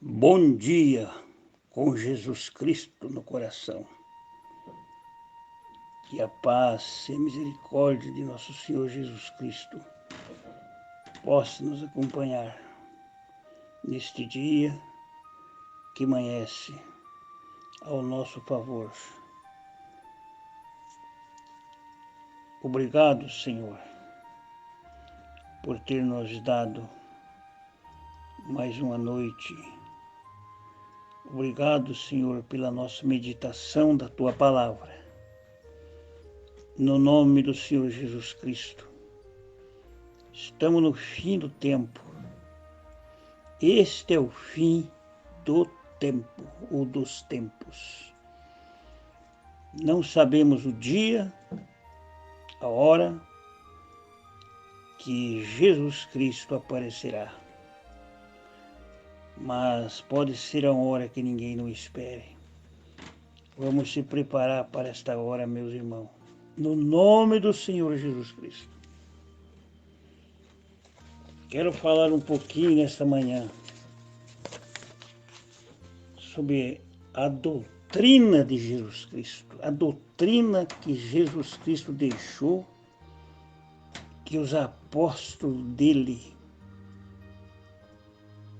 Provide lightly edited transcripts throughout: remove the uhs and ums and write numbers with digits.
Bom dia, com Jesus Cristo no coração. Que a paz e a misericórdia de nosso Senhor Jesus Cristo possa nos acompanhar neste dia que amanhece ao nosso favor. Obrigado, Senhor, por ter nos dado mais uma noite. Obrigado, Senhor, pela nossa meditação da Tua Palavra. No nome do Senhor Jesus Cristo. Estamos no fim do tempo. Este é o fim do tempo, ou dos tempos. Não sabemos o dia, a hora que Jesus Cristo aparecerá. Mas pode ser a hora que ninguém não espere. Vamos se preparar para esta hora, meus irmãos. No nome do Senhor Jesus Cristo. Quero falar um pouquinho nesta manhã sobre a doutrina de Jesus Cristo. A doutrina que Jesus Cristo deixou, que os apóstolos dele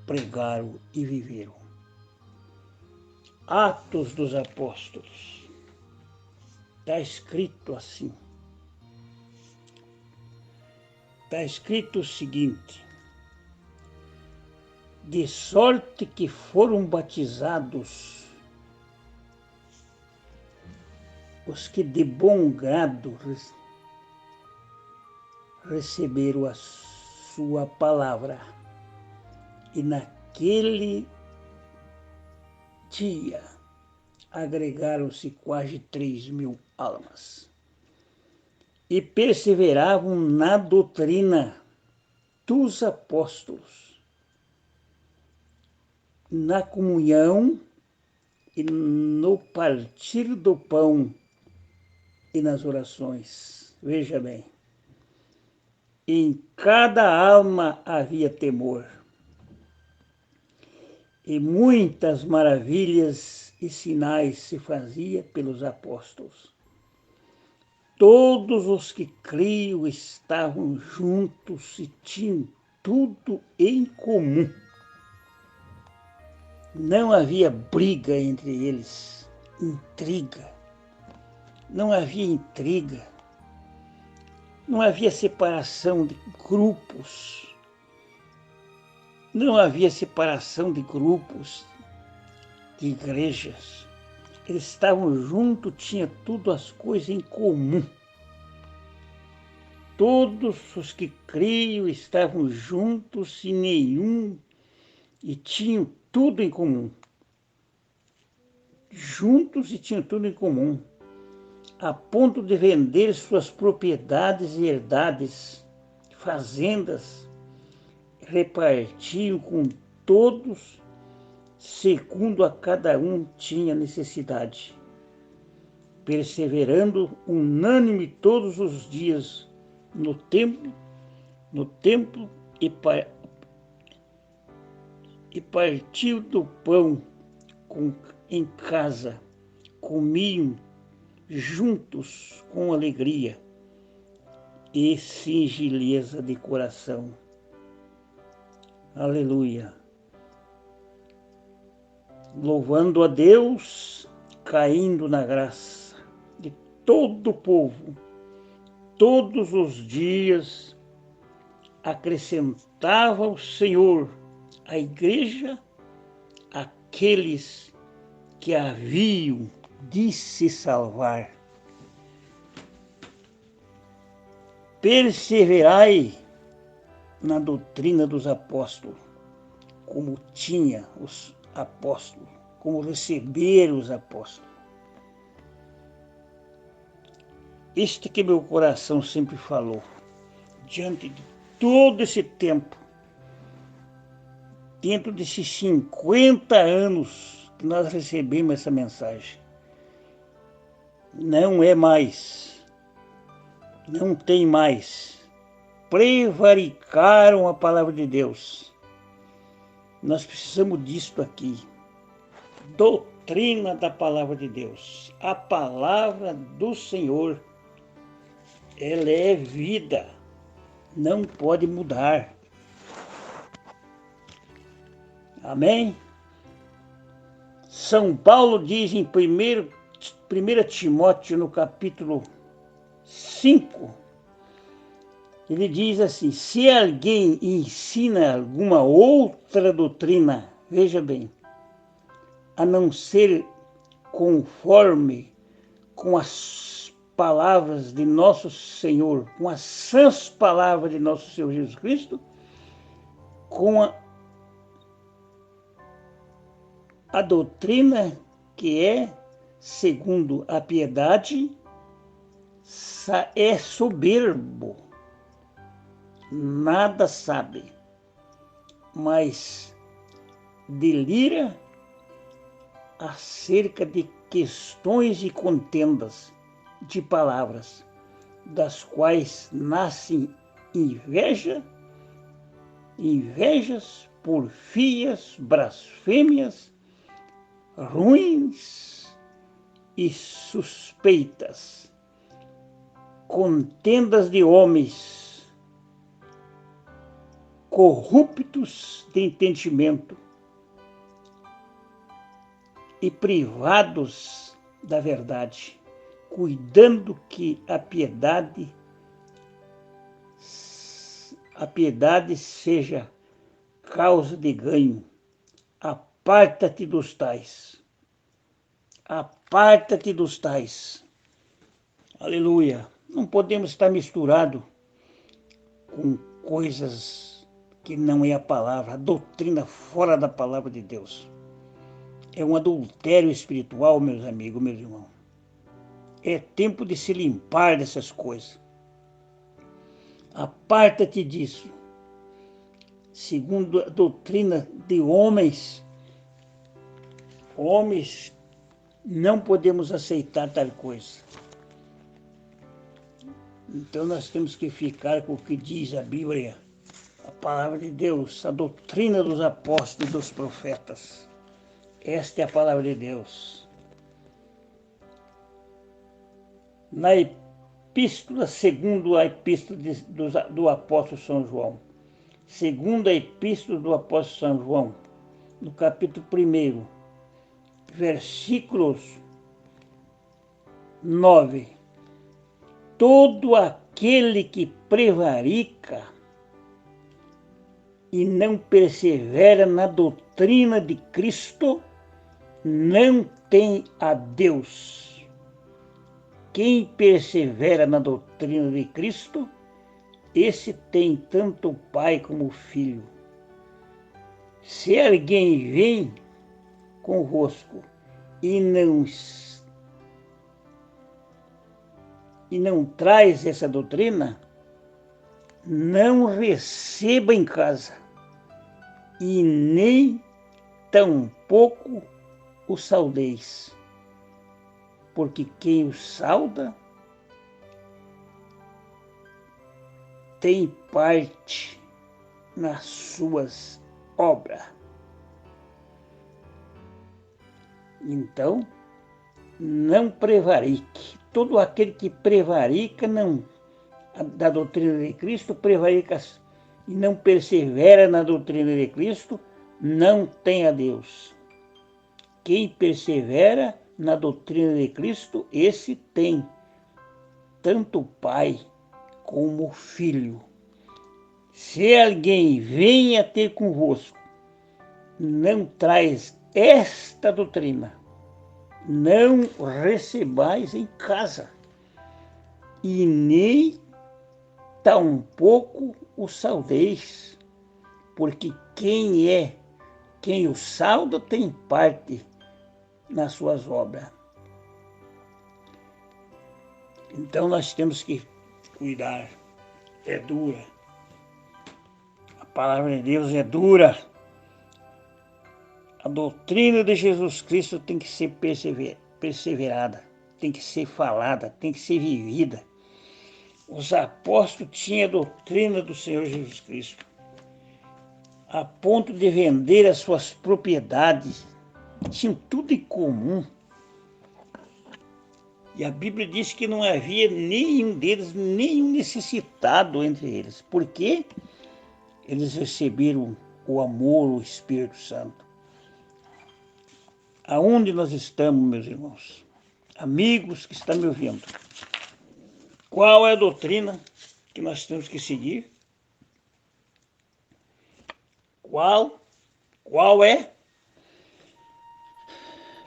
pregaram e viveram. Atos dos Apóstolos. Está escrito assim. Está escrito o seguinte: de sorte que foram batizados os que de bom grado receberam a sua palavra. E naquele dia agregaram-se quase 3.000 almas. E perseveravam na doutrina dos apóstolos, na comunhão e no partir do pão e nas orações. Veja bem, em cada alma havia temor, e muitas maravilhas e sinais se faziam pelos apóstolos. Todos os que criam estavam juntos e tinham tudo em comum. Não havia briga entre eles, intriga. Não havia intriga. Não havia separação de grupos. Não havia separação de grupos, de igrejas. Eles estavam juntos, tinham tudo as coisas em comum. Todos os que criam estavam juntos e tinham tudo em comum. Juntos e tinham tudo em comum, a ponto de vender suas propriedades e herdades, fazendas, repartiam com todos, segundo a cada um tinha necessidade, perseverando unânime todos os dias no templo e partiu do pão em casa, comiam juntos com alegria e singeleza de coração. Aleluia. Louvando a Deus, caindo na graça de todo o povo, todos os dias acrescentava o Senhor à igreja aqueles que haviam de se salvar. Perseverai na doutrina dos apóstolos, como tinha os apóstolos, como receberam os apóstolos. Este que meu coração sempre falou, diante de todo esse tempo, dentro desses 50 anos que nós recebemos essa mensagem, não é mais, não tem mais, prevaricaram a palavra de Deus. Nós precisamos disto aqui. Doutrina da palavra de Deus. A palavra do Senhor, ela é vida. Não pode mudar. Amém? São Paulo diz em 1 Timóteo, no capítulo 5, ele diz assim: se alguém ensina alguma outra doutrina, veja bem, a não ser conforme com as palavras de nosso Senhor, com as sãs palavras de nosso Senhor Jesus Cristo, com a doutrina que é segundo a piedade, é soberbo, nada sabe, mas delira acerca de questões e contendas de palavras, das quais nascem invejas, porfias, blasfêmias, ruins e suspeitas, contendas de homens corruptos de entendimento e privados da verdade, cuidando que a piedade seja causa de ganho. Aparta-te dos tais. Aparta-te dos tais. Aleluia. Não podemos estar misturado com coisas que não é a palavra, a doutrina fora da palavra de Deus. É um adultério espiritual, meus amigos, meus irmãos. É tempo de se limpar dessas coisas. Aparta-te disso. Segundo a doutrina de homens, não podemos aceitar tal coisa. Então nós temos que ficar com o que diz a Bíblia, a palavra de Deus, a doutrina dos apóstolos e dos profetas. Esta é a palavra de Deus. Na epístola, segundo a epístola do apóstolo São João, segundo a epístola do apóstolo São João, no capítulo 1, versículos 9, todo aquele que prevarica e não persevera na doutrina de Cristo, não tem a Deus. Quem persevera na doutrina de Cristo, esse tem tanto o Pai como o Filho. Se alguém vem convosco e não traz essa doutrina, não receba em casa e nem tampouco o saudeis, porque quem o sauda tem parte nas suas obras. Então, não prevarique. Todo aquele que prevarica da doutrina de Cristo, prevarica e não persevera na doutrina de Cristo, não tem a Deus. Quem persevera na doutrina de Cristo, esse tem tanto o Pai como o Filho. Se alguém venha ter convosco, não traz esta doutrina, não recebais em casa, e nem tampouco o saudeis, porque quem o sauda tem parte nas suas obras. Então nós temos que cuidar. É dura. A palavra de Deus é dura. A doutrina de Jesus Cristo tem que ser perseverada, tem que ser falada, tem que ser vivida. Os apóstolos tinham a doutrina do Senhor Jesus Cristo. a ponto de vender as suas propriedades. Tinham tudo em comum. E a Bíblia diz que não havia nenhum deles, nenhum necessitado entre eles. Por quê? Eles receberam o amor, o Espírito Santo. Aonde nós estamos, meus irmãos? Amigos que estão me ouvindo. Qual é a doutrina que nós temos que seguir? Qual é?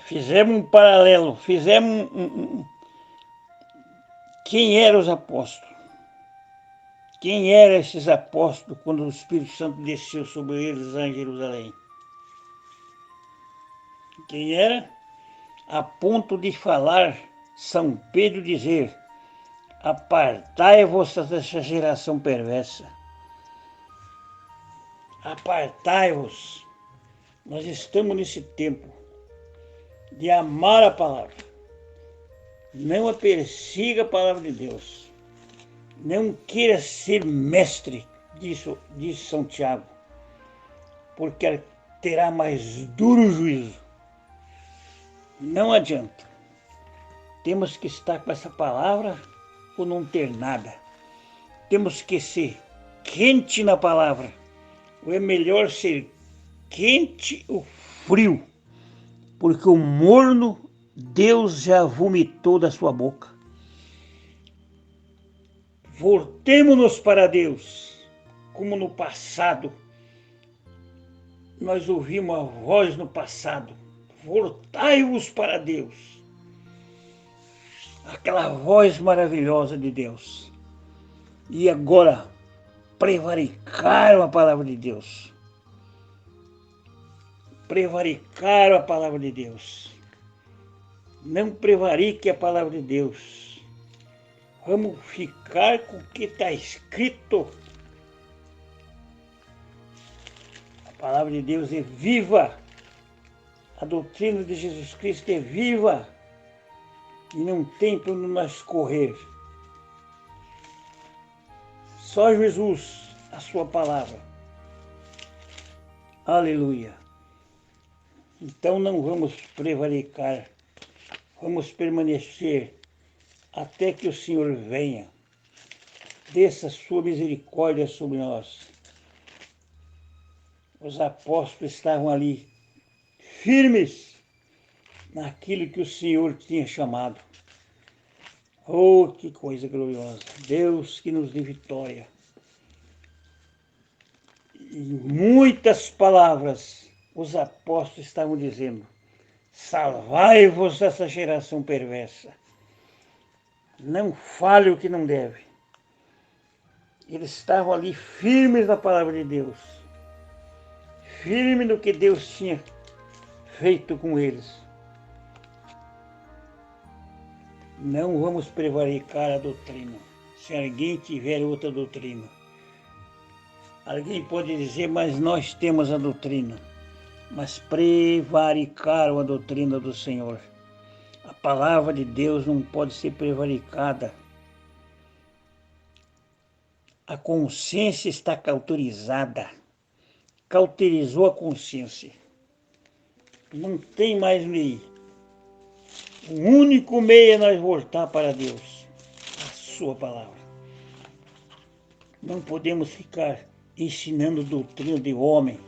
Fizemos um paralelo, quem eram os apóstolos? Quem eram esses apóstolos quando o Espírito Santo desceu sobre eles lá em Jerusalém? Quem era? A ponto de falar, São Pedro dizer: apartai-vos dessa geração perversa. Apartai-vos. Nós estamos nesse tempo de amar a palavra. Não a persiga a palavra de Deus. Não queira ser mestre disso, diz São Tiago, porque terá mais duro juízo. Não adianta. Temos que estar com essa palavra ou não ter nada. Temos que ser quente na palavra. Ou é melhor ser quente ou frio, porque o morno Deus já vomitou da sua boca. Voltemo-nos para Deus, como no passado. Nós ouvimos a voz no passado. Voltai-vos para Deus. Aquela voz maravilhosa de Deus. E agora, prevaricaram a palavra de Deus. Prevaricaram a palavra de Deus. Não prevarique a palavra de Deus. Vamos ficar com o que está escrito. A palavra de Deus é viva. A doutrina de Jesus Cristo é viva. E não tem para onde nós correr. Só Jesus, a sua palavra. Aleluia. Então não vamos prevaricar. Vamos permanecer até que o Senhor venha. Desça sua misericórdia sobre nós. Os apóstolos estavam ali, firmes naquilo que o Senhor tinha chamado. Oh, que coisa gloriosa! Deus que nos dê vitória. E muitas palavras os apóstolos estavam dizendo: salvai-vos dessa geração perversa. Não fale o que não deve. Eles estavam ali firmes na palavra de Deus. Firmes no que Deus tinha feito com eles. Não vamos prevaricar a doutrina. Se alguém tiver outra doutrina. Alguém pode dizer, mas nós temos a doutrina. Mas prevaricaram a doutrina do Senhor. A palavra de Deus não pode ser prevaricada. A consciência está cauterizada. Cauterizou a consciência. Não tem mais meio. O único meio é nós voltar para Deus. A sua palavra. Não podemos ficar ensinando doutrina de homem.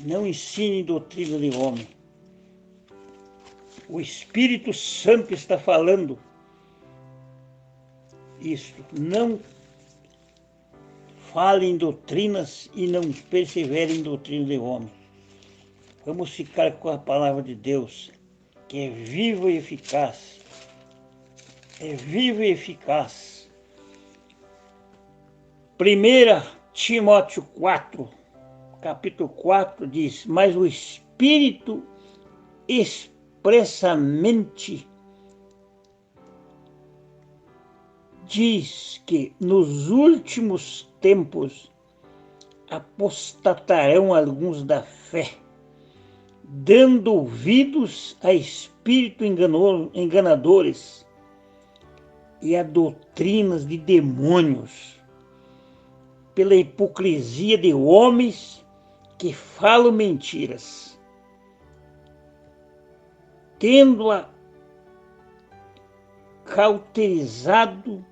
Não ensine doutrina de homem. O Espírito Santo está falando isso. Não fale em doutrinas e não persevere em doutrina de homem. Vamos ficar com a palavra de Deus, que é viva e eficaz. É viva e eficaz. 1 Timóteo 4, capítulo 4 diz: mas o Espírito expressamente diz que nos últimos tempos apostatarão alguns da fé, dando ouvidos a espíritos enganadores e a doutrinas de demônios. pela hipocrisia de homens que falam mentiras, tendo-a cauterizado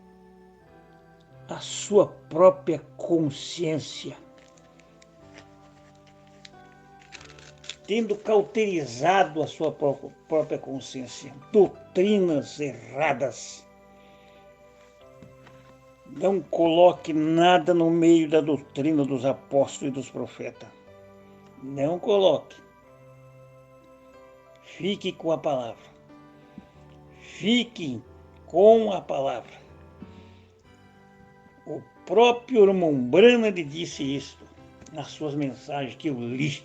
a sua própria consciência. Tendo cauterizado a sua própria consciência. Doutrinas erradas. Não coloque nada no meio da doutrina dos apóstolos e dos profetas. Não coloque. Fique com a palavra. Fique com a palavra. O próprio irmão Branham disse isto nas suas mensagens que eu li.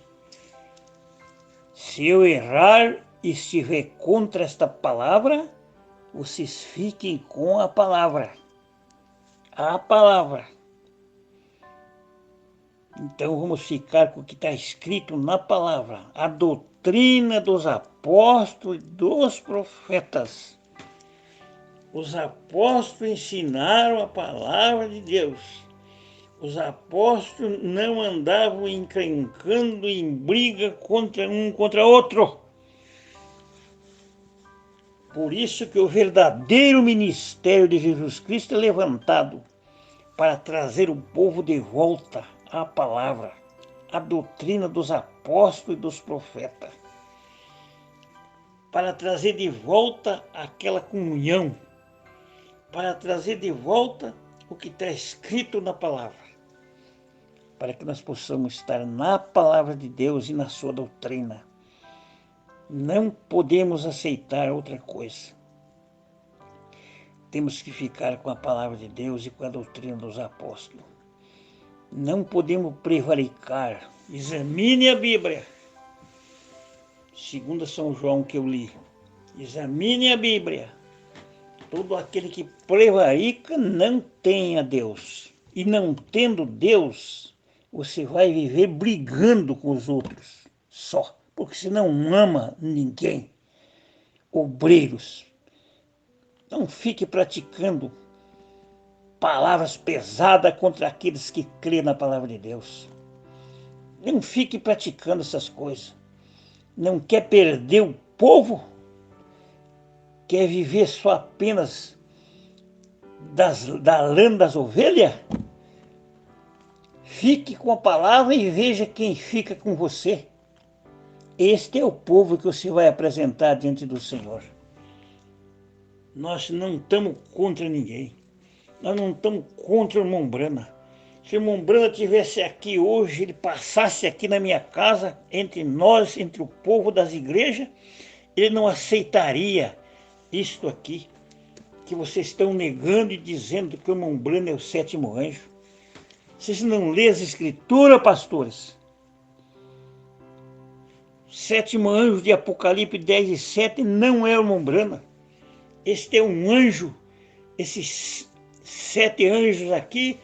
Se eu errar e estiver contra esta palavra, vocês fiquem com a palavra. A palavra. Então vamos ficar com o que está escrito na palavra. A doutrina dos apóstolos e dos profetas. Os apóstolos ensinaram a palavra de Deus. Os apóstolos não andavam encrencando em briga contra um contra outro. Por isso que o verdadeiro ministério de Jesus Cristo é levantado para trazer o povo de volta à palavra, à doutrina dos apóstolos e dos profetas. Para trazer de volta aquela comunhão, para trazer de volta o que está escrito na palavra, para que nós possamos estar na palavra de Deus e na sua doutrina. Não podemos aceitar outra coisa. Temos que ficar com a palavra de Deus e com a doutrina dos apóstolos. Não podemos prevaricar. Examine a Bíblia. Segundo São João que eu li. Examine a Bíblia. Todo aquele que prevarica não tem a Deus. E não tendo Deus, você vai viver brigando com os outros só. Porque você não ama ninguém. Obreiros. Não fique praticando palavras pesadas contra aqueles que crêem na palavra de Deus. Não fique praticando essas coisas. Não quer perder o povo? Quer viver só apenas da lã das ovelhas? Fique com a palavra e veja quem fica com você. Este é o povo que você vai apresentar diante do Senhor. Nós não estamos contra ninguém. Nós não estamos contra o irmão Branham. Se o irmão Branham estivesse aqui hoje, ele passasse aqui na minha casa, entre nós, entre o povo das igrejas, ele não aceitaria isto aqui, que vocês estão negando e dizendo que o irmão Branham é o sétimo anjo. Vocês não lêem as escrituras, pastores? Sétimo anjo de Apocalipse 10:7 não é o irmão Branham. Este é um anjo, esses 7 anjos aqui,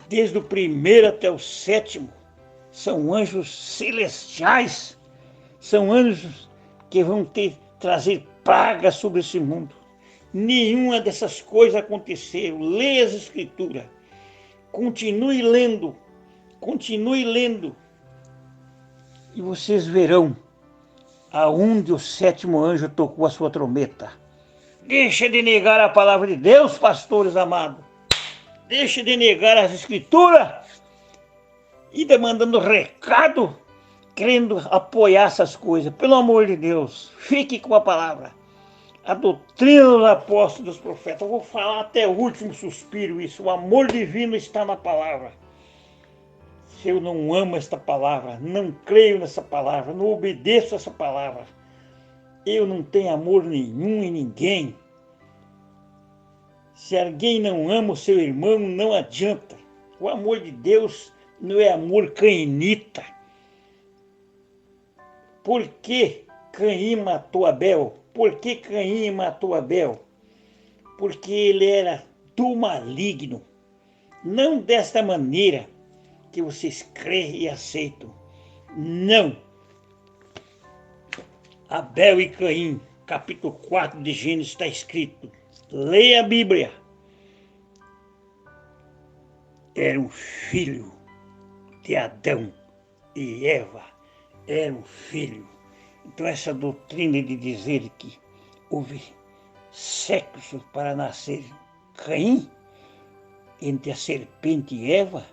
desde o primeiro até o sétimo, são anjos celestiais, são anjos que vão trazer praga sobre esse mundo. Nenhuma dessas coisas aconteceram. Leia as escrituras, continue lendo, e vocês verão aonde o sétimo anjo tocou a sua trombeta. Deixa de negar a palavra de Deus, pastores amados. Deixa de negar as escrituras. E mandando recado, querendo apoiar essas coisas. Pelo amor de Deus, fique com a palavra. A doutrina dos apóstolos, dos profetas. Eu vou falar até o último suspiro isso. O amor divino está na palavra. Se eu não amo esta palavra, não creio nessa palavra, não obedeço essa palavra, eu não tenho amor nenhum em ninguém. Se alguém não ama o seu irmão, não adianta. O amor de Deus não é amor cainita. Por que Caim matou Abel? Por que Caim matou Abel? Porque ele era do maligno. Não desta maneira que vocês creem e aceitam. Não. Abel e Caim, capítulo 4 de Gênesis está escrito. Leia a Bíblia. era um filho de Adão e Eva era um filho. Então essa doutrina de dizer que houve sexo para nascer Caim, entre a serpente e Eva,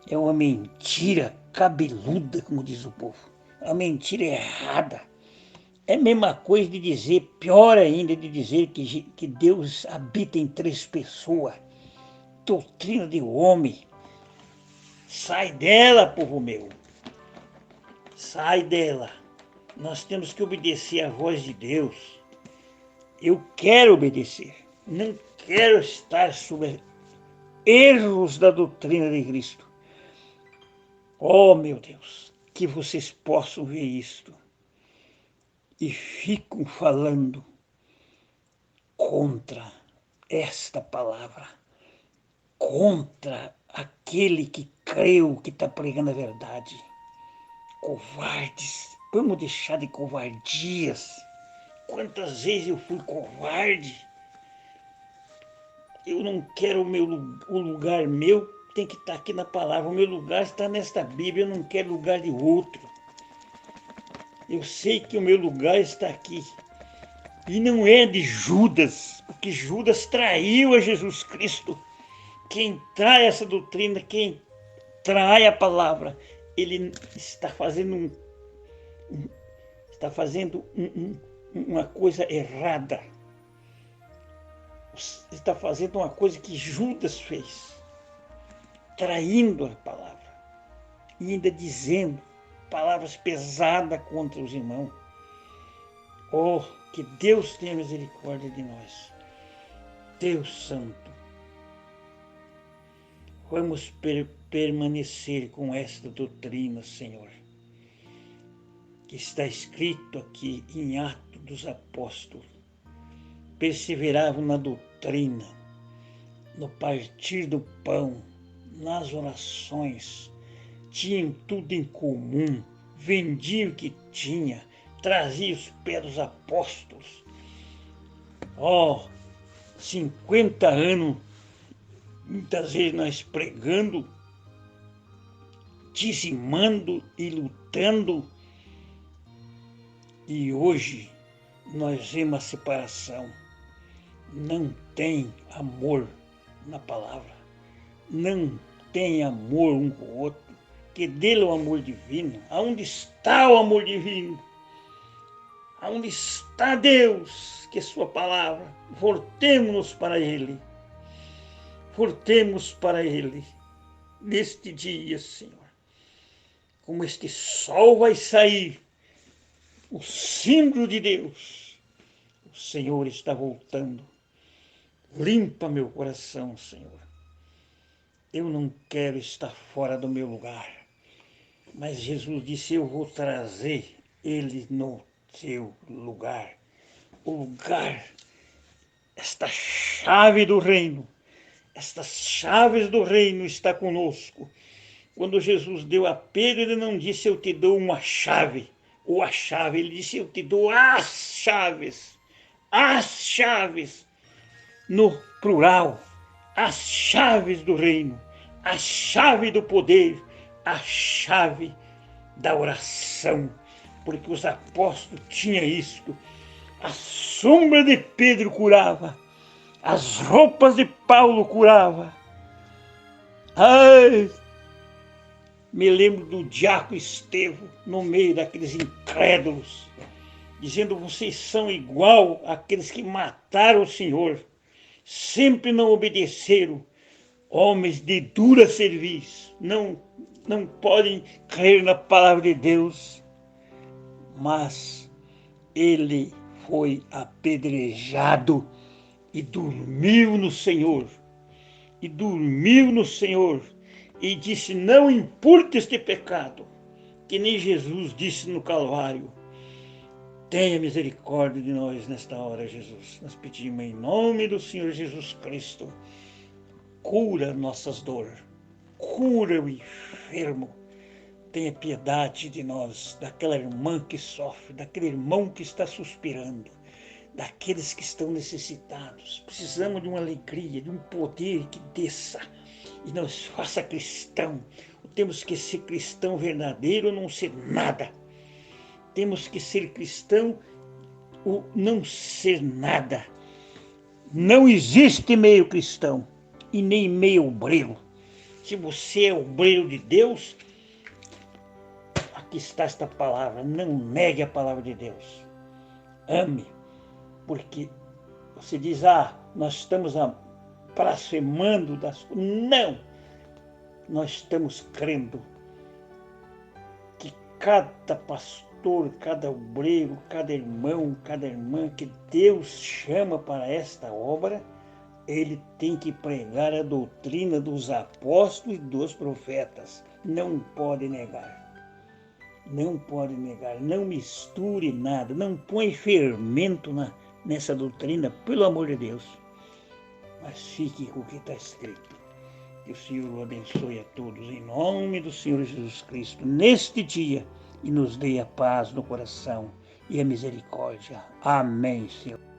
é uma mentira cabeluda, como diz o povo. É uma mentira errada. É a mesma coisa de dizer, pior ainda, de dizer que Deus habita em 3 pessoas. Doutrina de homem. Sai dela, povo meu. Sai dela. Nós temos que obedecer à voz de Deus. Eu quero obedecer. Não quero estar sob erros da doutrina de Cristo. Oh, meu Deus, que vocês possam ver isto. E ficam falando contra esta palavra. Contra aquele que creu que está pregando a verdade. Covardes. Vamos deixar de covardias. Quantas vezes eu fui covarde? Eu não quero o lugar meu, tem que estar aqui na palavra. O meu lugar está nesta Bíblia, eu não quero lugar de outro. Eu sei que o meu lugar está aqui. E não é de Judas, porque Judas traiu a Jesus Cristo. Quem trai essa doutrina, quem trai a palavra, ele está fazendo uma coisa errada. Está fazendo uma coisa que Judas fez, traindo a palavra e ainda dizendo palavras pesadas contra os irmãos. Oh, que Deus tenha misericórdia de nós. Deus Santo, vamos permanecer com esta doutrina, Senhor, que está escrito aqui em Atos dos Apóstolos. Perseveravam na doutrina, no partir do pão, nas orações, tinham tudo em comum, vendiam o que tinha, traziam os pés dos apóstolos. 50 anos, muitas vezes nós pregando, dizimando e lutando, e hoje nós vemos a separação. Não tem amor na palavra, não tem amor um com o outro, que dele é o amor divino. Aonde está o amor divino? Aonde está Deus, que é sua palavra? Voltemos-nos para Ele, voltemos para Ele, neste dia, Senhor. Como este sol vai sair, o símbolo de Deus, o Senhor está voltando. Limpa meu coração, Senhor. Eu não quero estar fora do meu lugar. Mas Jesus disse, eu vou trazer ele no seu lugar. O lugar, esta chave do reino, estas chaves do reino está conosco. Quando Jesus deu a Pedro, ele não disse, eu te dou uma chave, ou a chave. Ele disse, eu te dou as chaves. As chaves. No plural, as chaves do reino, a chave do poder, a chave da oração, porque os apóstolos tinham isto. A sombra de Pedro curava, as roupas de Paulo curava. Ai, me lembro do diácono Estevão no meio daqueles incrédulos, dizendo, vocês são igual àqueles que mataram o Senhor. Sempre não obedeceram, homens de dura serviço, não podem crer na palavra de Deus, mas ele foi apedrejado e dormiu no Senhor, e disse, não importa este pecado, que nem Jesus disse no Calvário. Tenha misericórdia de nós nesta hora, Jesus. Nós pedimos em nome do Senhor Jesus Cristo. Cura nossas dores. Cura o enfermo. Tenha piedade de nós, daquela irmã que sofre, daquele irmão que está suspirando, daqueles que estão necessitados. Precisamos de uma alegria, de um poder que desça e nos faça cristão. Temos que ser cristão verdadeiro, não ser nada. Temos que ser cristão ou não ser nada. Não existe meio cristão e nem meio obreiro. Se você é obreiro de Deus, aqui está esta palavra, não negue a palavra de Deus. Ame, porque você diz, nós estamos blasfemando das coisas. Não! Nós estamos crendo que cada pastor, cada obreiro, cada irmão, cada irmã que Deus chama para esta obra, ele tem que pregar a doutrina dos apóstolos e dos profetas. Não pode negar. Não pode negar. Não misture nada. Não põe fermento nessa doutrina, pelo amor de Deus. Mas fique com o que está escrito. Que o Senhor o abençoe a todos, em nome do Senhor Jesus Cristo, neste dia, e nos dê a paz no coração e a misericórdia. Amém, Senhor.